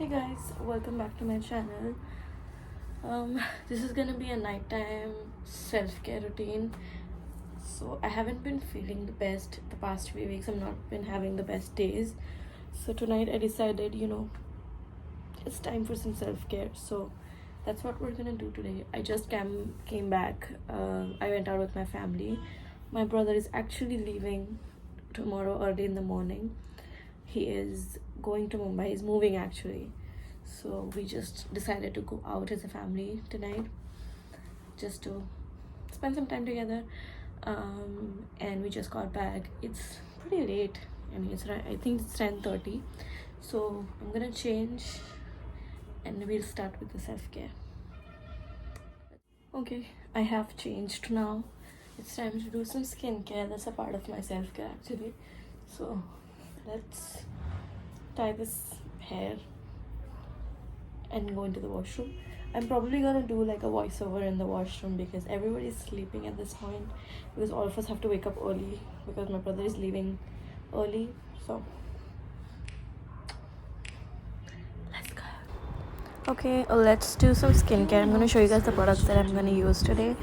Hey guys, welcome back to my channel. This is gonna be a nighttime self-care routine. So I haven't been feeling the best the past few weeks. I'm not been having the best days. So tonight I decided, it's time for some self-care. So that's what we're gonna do today. I just came back. I went out with my family. My brother is actually leaving tomorrow early in the morning. He is going to Mumbai. He's moving actually. So we just decided to go out as a family tonight just to spend some time together. And we just got back. It's pretty late. I think it's 10:30. So I'm gonna change and we'll start with the self-care. Okay, I have changed now. It's time to do some skincare. That's a part of my self-care actually. So let's tie this hair and go into the washroom. I'm probably gonna do like a voiceover in the washroom because everybody's sleeping at this point, because all of us have to wake up early because my brother is leaving early. So let's go. Okay, let's do some skincare. I'm gonna show you guys the products that I'm gonna use today.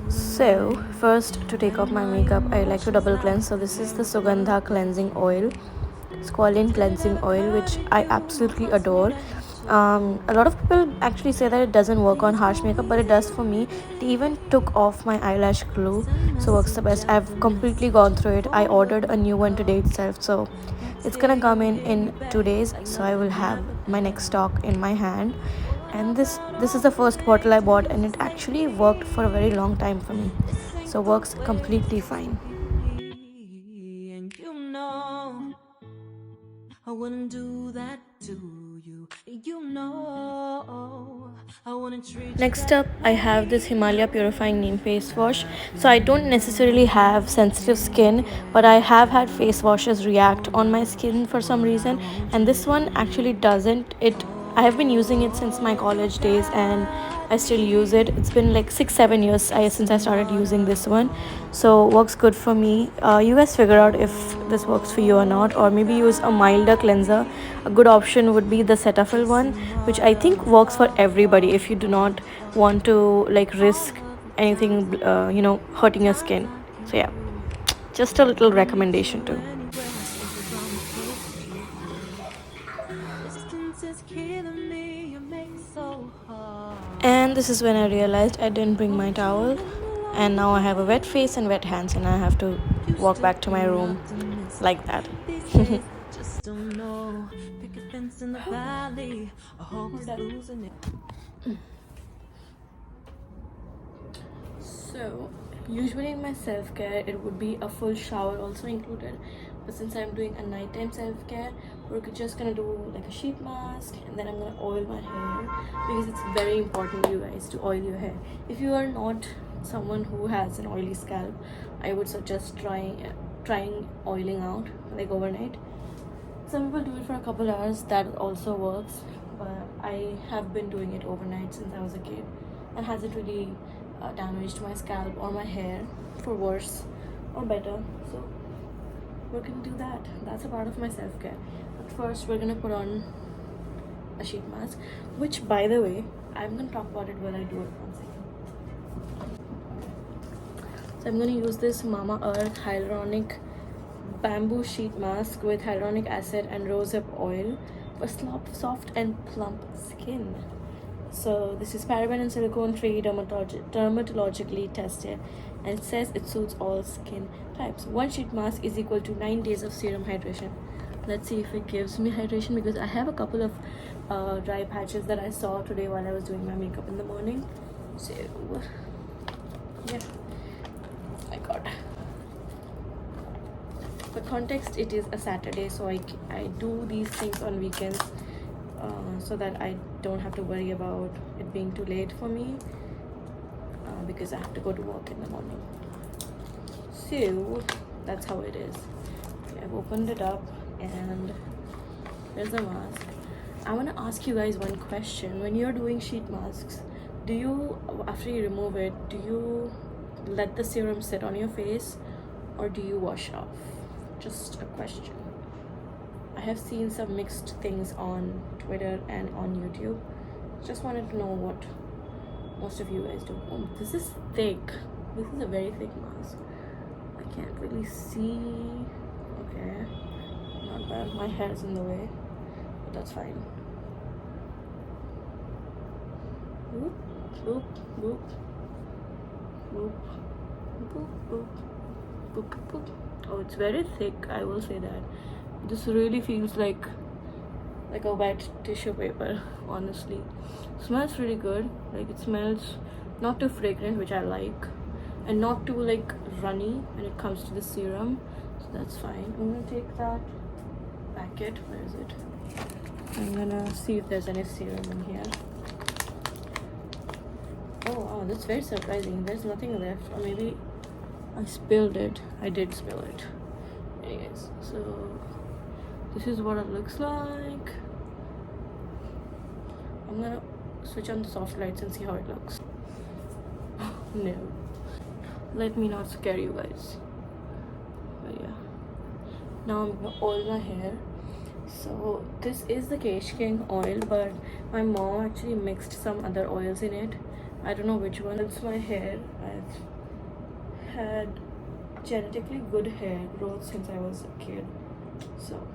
So first, to take off my makeup, I like to double cleanse. So this is the Sugandha cleansing oil, squalene cleansing oil, which I absolutely adore. A lot of people actually say that it doesn't work on harsh makeup, but it does for me. It even took off my eyelash glue, so works the best. I've completely gone through it. I ordered a new one today itself, so it's gonna come in 2 days. So I will have my next stock in my hand. And this is the first bottle I bought, and it actually worked for a very long time for me, so works completely fine. I wouldn't do that to you. I wouldn't treat. Next up, I have this Himalaya Purifying Neem Face Wash. So I don't necessarily have sensitive skin, but I have had face washes react on my skin for some reason, and this one actually doesn't. I have been using it since my college days, and I still use it. It's been like 6-7 years since I started using this one, so works good for me. You guys figure out if this works for you or not, or maybe use a milder cleanser. A good option would be the Cetaphil one, which I think works for everybody if you do not want to like risk anything hurting your skin. So yeah, just a little recommendation too. And this is when I realized I didn't bring my towel, and now I have a wet face and wet hands, and I have to walk back to my room like that. So usually in my self-care it would be a full shower also included, but since I'm doing a nighttime self-care, we're just gonna do like a sheet mask, and then I'm gonna oil my hair, because it's very important, you guys, to oil your hair. If you are not someone who has an oily scalp, I would suggest trying oiling out like overnight. Some people do it for a couple hours, that also works, but I have been doing it overnight since I was a kid, and hasn't really damaged my scalp or my hair for worse or better. So we're gonna do that. That's a part of my self-care. But first we're gonna put on a sheet mask, which, by the way, I'm gonna talk about it while I do it. 1 second. So I'm gonna use this Mama Earth hyaluronic bamboo sheet mask with hyaluronic acid and rosehip oil for soft and plump skin. So this is paraben and silicone free, dermatologically tested, and it says it suits all skin types. One sheet mask is equal to 9 days of serum hydration. Let's see if it gives me hydration, because I have a couple of dry patches that I saw today while I was doing my makeup in the morning. So yeah, my god. For context, it is a Saturday, so I do these things on weekends, so that I don't have to worry about it being too late for me, because I have to go to work in the morning. So that's how it is. Okay, I've opened it up and there's a mask. I want to ask you guys one question. When you're doing sheet masks, do you, after you remove it, do you let the serum sit on your face, or do you wash off? Just a question. I have seen some mixed things on Twitter and on YouTube. Just wanted to know what most of you guys do. Oh, this is thick. This is a very thick mask. I can't really see. Okay, not bad. My hair's in the way, but that's fine. Boop, boop, boop, boop, boop, boop, boop, boop. Oh, it's very thick, I will say that. This really feels like a wet tissue paper, honestly. Smells really good. Like, it smells not too fragrant, which I like, and not too like runny when it comes to the serum, so that's fine. I'm gonna take that packet. Where is it? I'm gonna see if there's any serum in here. Oh wow, that's very surprising. There's nothing left, or maybe I spilled it. I did spill it. Anyways, so this is what it looks like. I'm gonna switch on the soft lights and see how it looks. No, let me not scare you guys. But yeah, now I'm gonna oil my hair. So this is the Kesh King oil, but my mom actually mixed some other oils in it. I don't know which one. It's my hair. I've had genetically good hair growth since I was a kid, so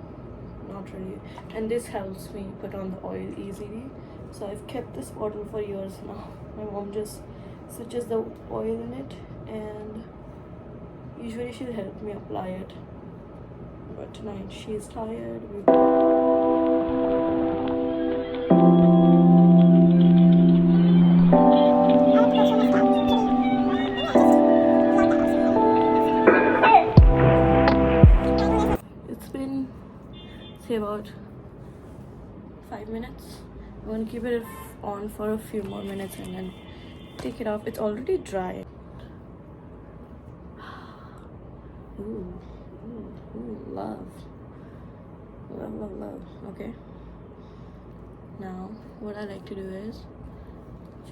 not really. And this helps me put on the oil easily. So I've kept this bottle for years now. My mom just switches the oil in it, and usually she'll help me apply it. But tonight she's tired. It's been, say, about 5 minutes. I'm gonna keep it on for a few more minutes and then take it off. It's already dry. Ooh, ooh, ooh, love. Love, love, love. Okay. Now, what I like to do is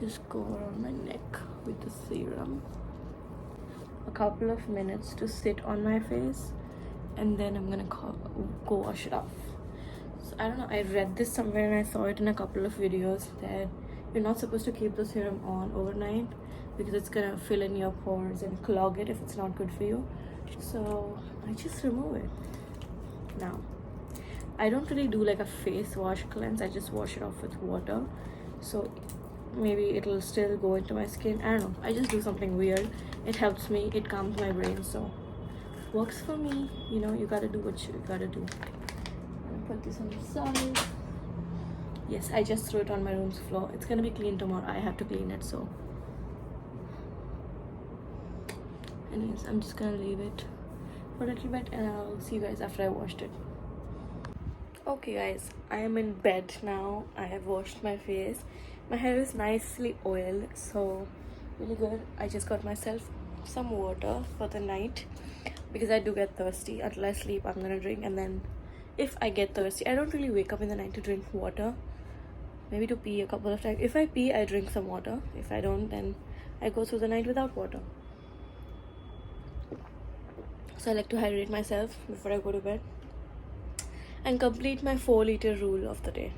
just go around my neck with the serum. A couple of minutes to sit on my face, and then I'm gonna go wash it off. So I don't know, I read this somewhere and I saw it in a couple of videos that you're not supposed to keep the serum on overnight because it's gonna fill in your pores and clog it if it's not good for you. So I just remove it. Now, I don't really do like a face wash cleanse. I just wash it off with water, so maybe it'll still go into my skin. I don't know, I just do something weird. It helps me, it calms my brain, so works for me. You know, you gotta do what you gotta do. I'm gonna put this on the side. Yes, I just threw it on my room's floor. It's gonna be clean tomorrow. I have to clean it, so anyways, I'm just gonna leave it for a little bit and I'll see you guys after I washed it. Okay guys, I am in bed now. I have washed my face. My hair is nicely oiled, so really good. I just got myself some water for the night because I do get thirsty. Until I sleep, I'm gonna drink, and then if I get thirsty, I don't really wake up in the night to drink water. Maybe to pee a couple of times. If I pee, I drink some water. If I don't, then I go through the night without water. So I like to hydrate myself before I go to bed and complete my 4-liter rule of the day.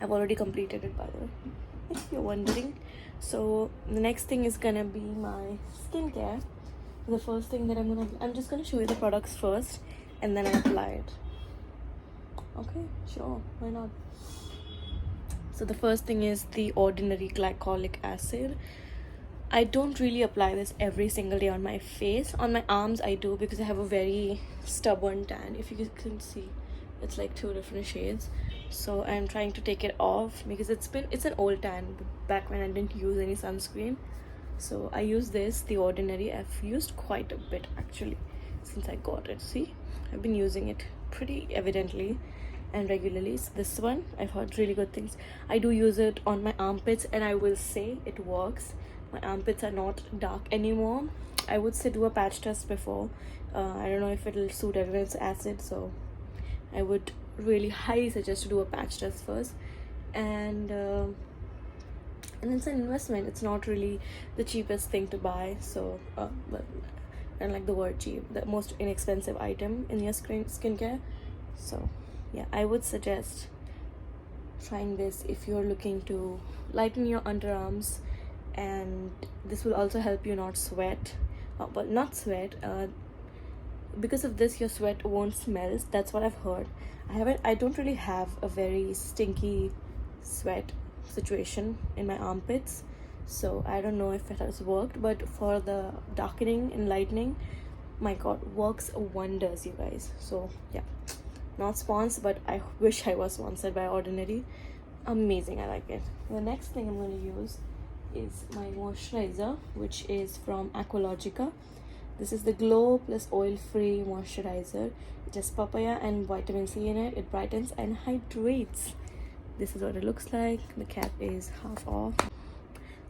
I've already completed it, by the way, if you're wondering. So the next thing is gonna be my skincare. The first thing that I'm just gonna show you the products first and then I apply it. Okay, sure, why not? So the first thing is the Ordinary Glycolic Acid. I don't really apply this every single day on my face. On my arms I do because I have a very stubborn tan. If you can see, it's like 2 different shades. So I'm trying to take it off because it's an old tan back when I didn't use any sunscreen. So I use this, the Ordinary. I've used quite a bit actually since I got it. See, I've been using it pretty evidently and regularly. So this one, I've heard really good things. I do use it on my armpits and I will say it works. My armpits are not dark anymore. I would say do a patch test before. I don't know if it'll suit everyone's acid, so I would really highly suggest to do a patch test first. And it's an investment. It's not really the cheapest thing to buy, so but and like the word cheap, the most inexpensive item in your skincare. So yeah, I would suggest trying this if you're looking to lighten your underarms, and this will also help you not sweat. Well, not sweat, because of this your sweat won't smell. That's what I've heard. I don't really have a very stinky sweat situation in my armpits, so I don't know if it has worked, but for the darkening and lightening, my god, works wonders, you guys. So yeah, not sponsored, but I wish I was sponsored by Ordinary. Amazing, I like it. The next thing I'm going to use is my moisturizer, which is from Aqualogica. This is the Glow Plus Oil Free Moisturizer. It has papaya and vitamin C in it. It brightens and hydrates. This is what it looks like. The cap is half off.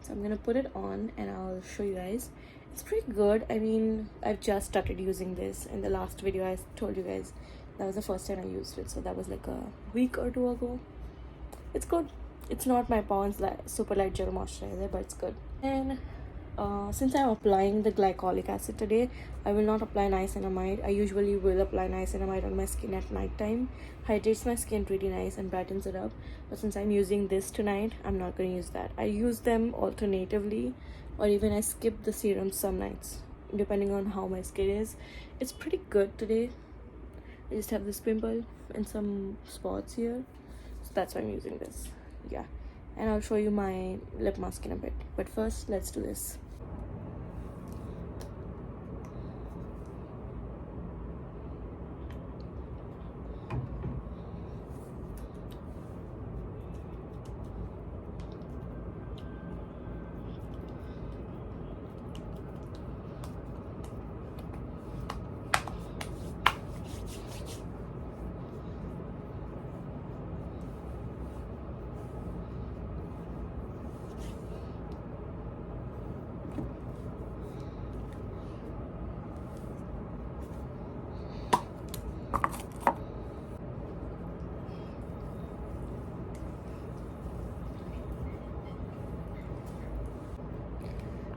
So I'm gonna put it on and I'll show you guys. It's pretty good. I mean, I've just started using this. In the last video I told you guys that was the first time I used it. So that was like a week or two ago. It's good. It's not my Pond's super light gel moisturizer, but it's good. And since I'm applying the glycolic acid today, I will not apply niacinamide. I usually will apply niacinamide on my skin at night time. Hydrates my skin pretty nice and brightens it up. But since I'm using this tonight, I'm not going to use that. I use them alternatively, or even I skip the serum some nights, depending on how my skin is. It's pretty good today. I just have this pimple and some spots here, so that's why I'm using this. Yeah, and I'll show you my lip mask in a bit, but first let's do this.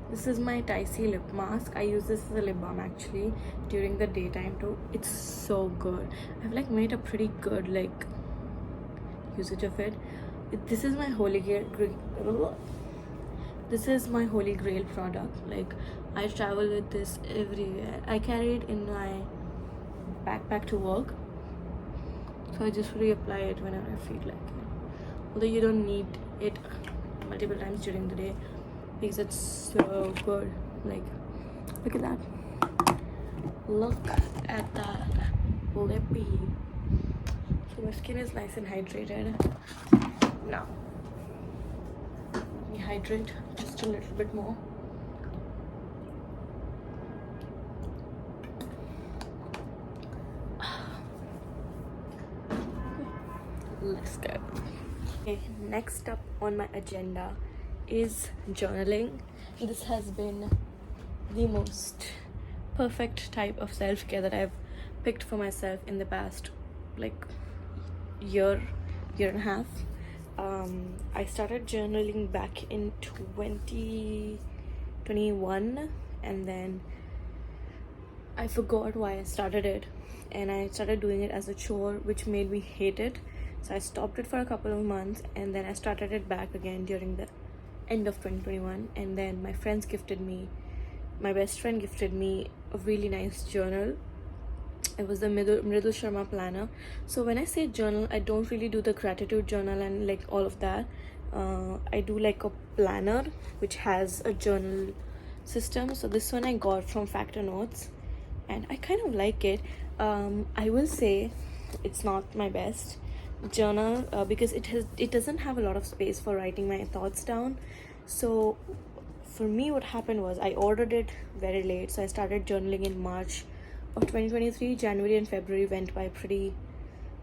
This is my Dicey lip mask. I use this as a lip balm actually during the daytime too. It's so good. I've like made a pretty good like usage of it. This is my holy grail. This is my holy grail product. Like, I travel with this everywhere. I carry it in my backpack to work, so I just reapply it whenever I feel like it. Although you don't need it multiple times during the day, because it's so good. Like, look at that. Look at that lippy. So my skin is nice and hydrated. Now, let me hydrate just a little bit more. Let's go. Okay, next up on my agenda is journaling. This has been the most perfect type of self-care that I've picked for myself in the past like year and a half. I started journaling back in 2021, and then I forgot why I started it, and I started doing it as a chore, which made me hate it. So I stopped it for a couple of months, and then I started it back again during the end of 2021. And then my best friend gifted me a really nice journal. It was the Mridul Sharma planner. So when I say journal, I don't really do the gratitude journal and like all of that. I do like a planner which has a journal system. So this one I got from Factor Notes, and I kind of like it. I will say it's not my best journal because it doesn't have a lot of space for writing my thoughts down. So for me, what happened was I ordered it very late. So I started journaling in March of 2023. January and February went by pretty,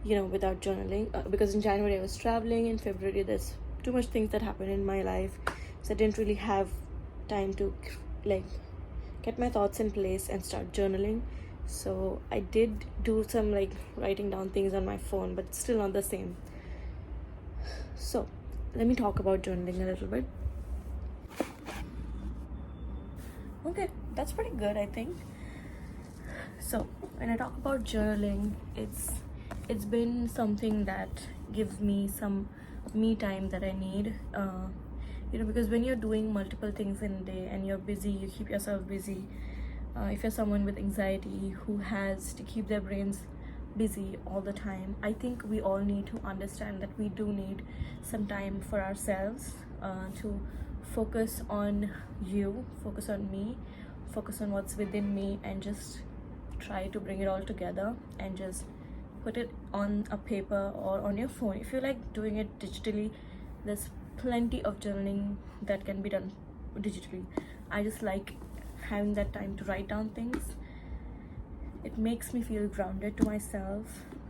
without journaling, because in January I was traveling. In February there's too much things that happened in my life, so I didn't really have time to like get my thoughts in place and start journaling. So I did do some like writing down things on my phone, but it's still not the same. So let me talk about journaling a little bit. Okay, that's pretty good, I think. So when I talk about journaling, it's been something that gives me some me time that I need. Because when you're doing multiple things in a day and you're busy, you keep yourself busy. If you're someone with anxiety who has to keep their brains busy all the time, I think we all need to understand that we do need some time for ourselves, to focus on you, focus on me, focus on what's within me, and just try to bring it all together and just put it on a paper or on your phone. If you like doing it digitally, there's plenty of journaling that can be done digitally. I just like having that time to write down things. It makes me feel grounded to myself,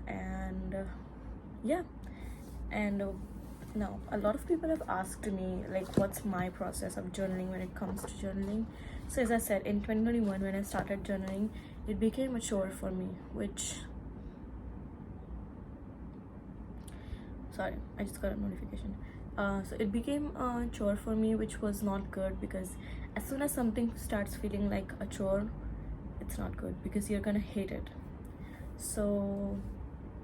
and yeah. And now a lot of people have asked me like what's my process of journaling when it comes to journaling. So as I said, in 2021 when I started journaling, it became a chore for me, which, sorry, I just got a notification. So it became a chore for me, which was not good, because as soon as something starts feeling like a chore, it's not good, because you're gonna hate it. So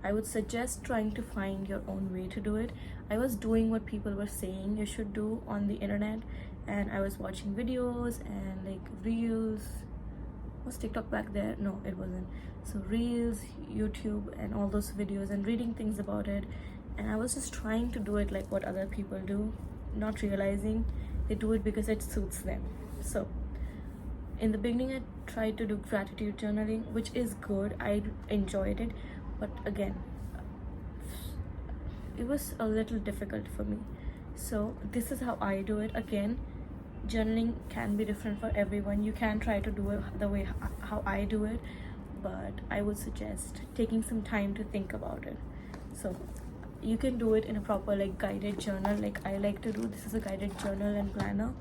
I would suggest trying to find your own way to do it. I was doing what people were saying you should do on the internet, and I was watching videos and like reels. Was TikTok back there? No, it wasn't. So reels, YouTube, and all those videos, and reading things about it, and I was just trying to do it like what other people do, not realizing they do it because it suits them. So in the beginning I tried to do gratitude journaling, which is good, I enjoyed it, but again, it was a little difficult for me. So this is how I do it. Again, journaling can be different for everyone. You can try to do it the way how I do it, but I would suggest taking some time to think about it. So you can do it in a proper like guided journal, like I like to do. This is a guided journal and planner.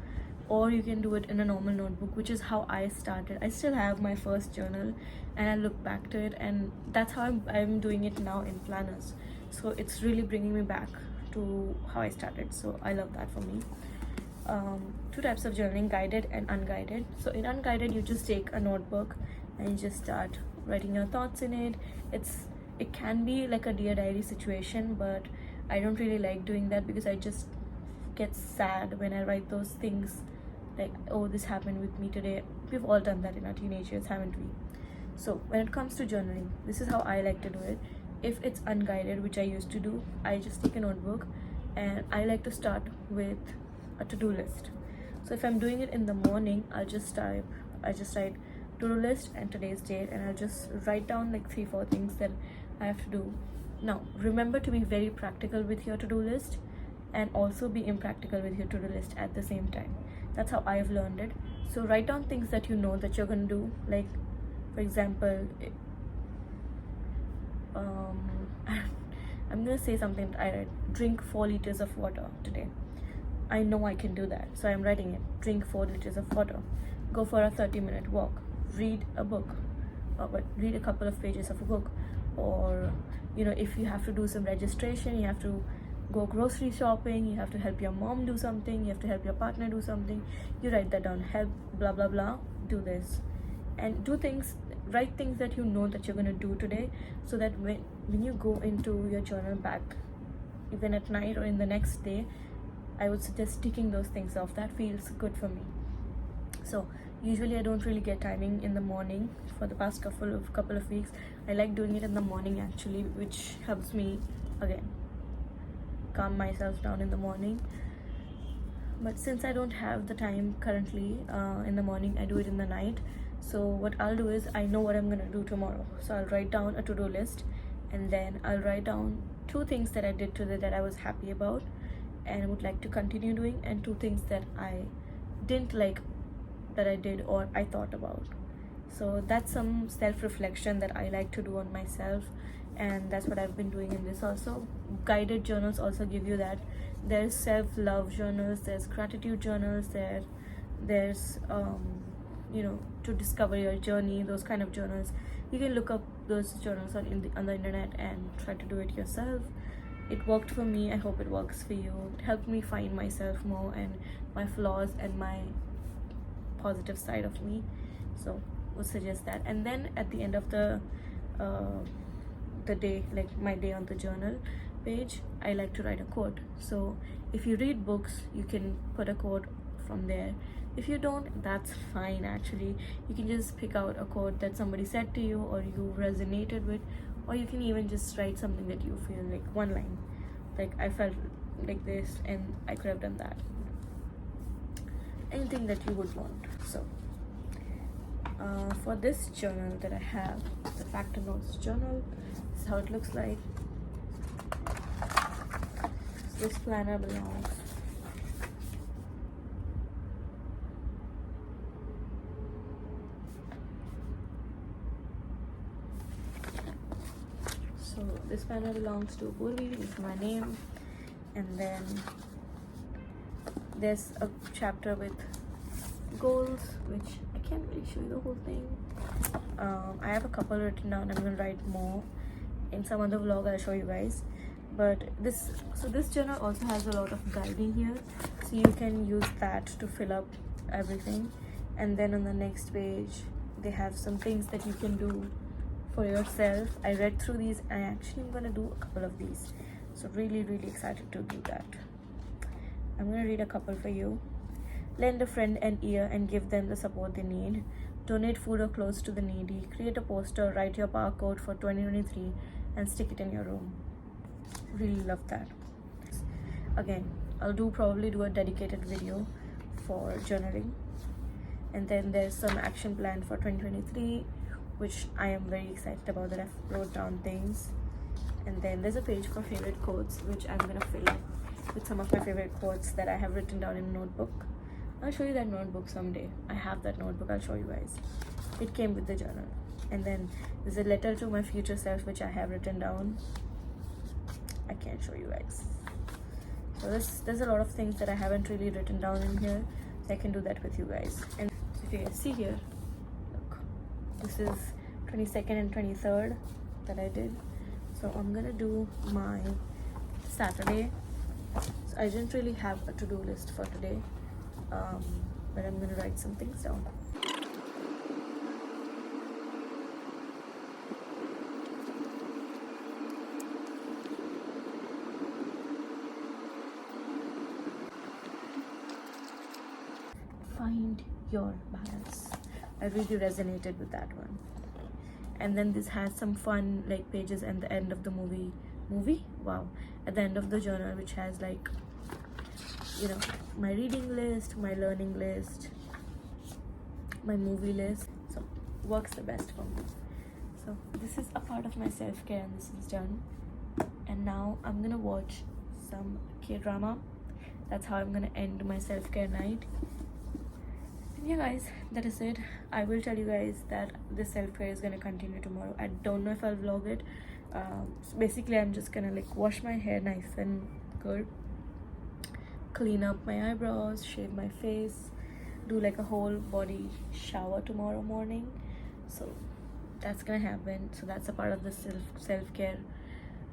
Or you can do it in a normal notebook, which is how I started. I still have my first journal and I look back to it, and that's how I'm doing it now in planners. So it's really bringing me back to how I started. So I love that for me. Two types of journaling, guided and unguided. So in unguided, you just take a notebook and you just start writing your thoughts in it. It can be like a dear diary situation, but I don't really like doing that because I just get sad when I write those things like, oh, this happened with me today. We've all done that in our teenage years, haven't we? So when it comes to journaling, this is how I like to do it. If it's unguided, which I used to do, I just take a notebook and I like to start with a to-do list. So if I'm doing it in the morning, I just write to-do list and today's date, and I'll just write down like 3-4 things that I have to do. Now remember to be very practical with your to-do list, and also be impractical with your to-do list at the same time. That's how I've learned it. So write down things that you know that you're gonna do. Like, for example, I'm gonna say something that I read. Drink 4 liters of water today. I know I can do that, so I'm writing it. Drink 4 liters of water. Go for a 30-minute walk. Read a book, but read a couple of pages of a book. Or if you have to do some registration, you have to go grocery shopping, you have to help your mom do something, you have to help your partner do something, you write that down. Help blah blah blah, do this, and do things. Write things that you know that you're going to do today, so that when you go into your journal back, even at night or in the next day, I would suggest ticking those things off. That feels good for me. So usually I don't really get timing in the morning. For the past couple of weeks, I like doing it in the morning actually, which helps me again calm myself down in the morning. But since I don't have the time currently in the morning, I do it in the night. So what I'll do is, I know what I'm gonna do tomorrow, so I'll write down a to-do list, and then I'll write down 2 things that I did today that I was happy about and would like to continue doing, and 2 things that I didn't like that I did or I thought about. So that's some self-reflection that I like to do on myself, and that's what I've been doing in this also. Guided journals also give you that. There's self-love journals, there's gratitude journals, there's to discover your journey, those kind of journals. You can look up those journals on the internet and try to do it yourself. It worked for me. I hope it works for you. It helped me find myself more and my flaws and my positive side of me. So would suggest that. And then at the end of the day, like my day on the journal page, I like to write a quote. So if you read books, you can put a quote from there. If you don't, that's fine. Actually, you can just pick out a quote that somebody said to you or you resonated with, or you can even just write something that you feel, like one line, like I felt like this and I could have done that. Anything that you would want. So for this journal that I have, the Factor Notes journal, this is how it looks like. This planner belongs this planner belongs to Purvi. This is my name. And then there's a chapter with goals, which I can't really show you the whole thing. I have a couple written down. I'm gonna write more in some other vlog. I'll show you guys. But this journal also has a lot of guiding here, so you can use that to fill up everything. And then on the next page they have some things that you can do for yourself. I read through these and I actually am gonna do a couple of these, so really excited to do that. I'm gonna read a couple for you. Lend a friend an ear and give them the support they need. Donate food or clothes to the needy. Create a poster, write your power code for 2023 and stick it in your room. Really love that. Again, I'll probably do a dedicated video for journaling. And then there's some action plan for 2023, which I am very excited about, that I've wrote down things. And then there's a page for favorite quotes, which I'm gonna fill up with some of my favorite quotes that I have written down in a notebook. I'll show you that notebook someday. I have that notebook, I'll show you guys. It came with the journal. And then there's a letter to my future self, which I have written down. I can't show you guys. So there's a lot of things that I haven't really written down in here, so I can do that with you guys. And if you guys see here, look, this is 22nd and 23rd that I did. So I'm gonna do my Saturday. So I didn't really have a to-do list for today, but I'm gonna write some things down. Find your balance. I really resonated with that one. And then this has some fun like pages at the end of the movie wow, at the end of the journal, which has like, you know, my reading list, my learning list, my movie list. So works the best for me. So this is a part of my self-care and this is done. And now I'm gonna watch some K-drama. That's how I'm gonna end my self-care night. And yeah guys, that is it. I will tell you guys that this self-care is gonna continue tomorrow. I don't know if I'll vlog it. So basically I'm just gonna like wash my hair nice and good, clean up my eyebrows, shave my face, do like a whole body shower tomorrow morning. So that's gonna happen. So that's a part of the self-care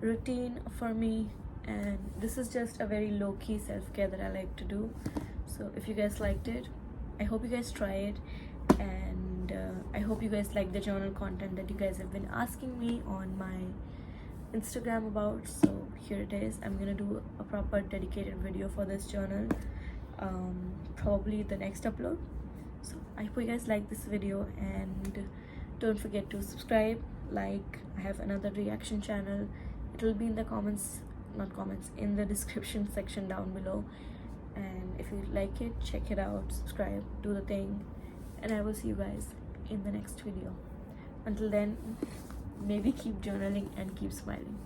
routine for me, and this is just a very low-key self-care that I like to do. So if you guys liked it, I hope you guys try it, and I hope you guys like the journal content that you guys have been asking me on my Instagram about. So here it is. I'm gonna do a proper dedicated video for this journal, probably the next upload. So I hope you guys like this video, and don't forget to subscribe, like. I have another reaction channel. It will be in the in the description section down below. And if you like it, check it out, subscribe, do the thing, and I will see you guys in the next video. Until then, maybe keep journaling and keep smiling.